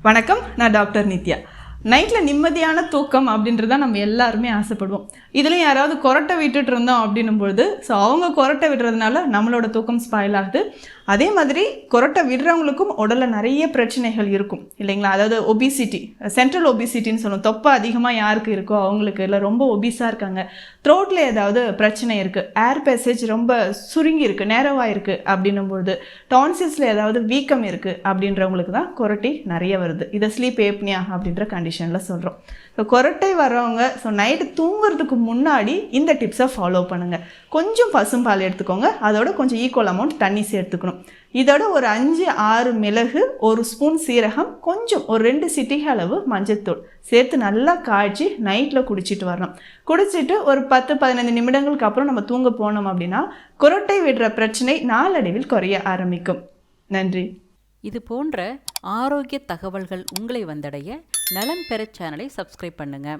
வணக்கம், நான் டாக்டர் நித்யா. நைட்டில் நிம்மதியான தூக்கம் அப்படின்றத நம்ம எல்லாருமே ஆசைப்படுவோம். இதுலேயும் யாராவது கொரட்டை விட்டுட்டு இருந்தோம் அப்படின்னும்பொழுது அவங்க கொரட்டை விடுறதுனால நம்மளோட தூக்கம் ஸ்பாயில் ஆகுது. அதே மாதிரி கொரட்டை விடுறவங்களுக்கும் உடலில் நிறைய பிரச்சனைகள் இருக்கும் இல்லைங்களா? அதாவது ஒபிசிட்டி, சென்ட்ரல் ஒபிசிட்டின்னு சொல்லுவோம். தொப்பை அதிகமாக யாருக்கு இருக்கோ அவங்களுக்கு, இல்லை ரொம்ப ஒபிஸாக இருக்காங்க, த்ரோட்டில் ஏதாவது பிரச்சனை இருக்குது, ஏர் பேசேஜ் ரொம்ப சுருங்கி இருக்குது, நேரவாக இருக்குது அப்படின்னும்பொழுது, டான்சில்ஸில் ஏதாவது வீக்கம் இருக்குது அப்படின்றவங்களுக்கு தான் கொரட்டை நிறைய வருது. இதை ஸ்லீப் ஏப்னியா அப்படின்ற கண்டிஷனில் சொல்கிறோம். ஸோ கொரட்டை வர்றவங்க நைட்டு தூங்குறதுக்கு முன்னாடி இந்த டிப்ஸை ஃபாலோ பண்ணுங்கள். கொஞ்சம் பசும்பால் எடுத்துக்கோங்க, அதோட கொஞ்சம் ஈக்குவல் அமௌண்ட் தண்ணி சேர்த்துக்கணும். இதோட ஒரு 5-6 மிளகு, 1 ஸ்பூன் சீரகம், கொஞ்சம் ஒரு 2 சிட்டிகை அளவு மஞ்சத்தூள் சேர்த்து நல்லா காய்ச்சி நைட்டில் குடிச்சிட்டு வரணும். குடிச்சிட்டு ஒரு 10-15 நிமிடங்களுக்கு அப்புறம் நம்ம தூங்க போனோம் அப்படின்னா கொரட்டை விடுற பிரச்சனை நாளடைவில் குறைய ஆரம்பிக்கும். நன்றி. இது போன்ற ஆரோக்கிய தகவல்கள் உங்களை வந்தடைய நலம்பெற சேனலை சப்ஸ்கிரைப் பண்ணுங்க.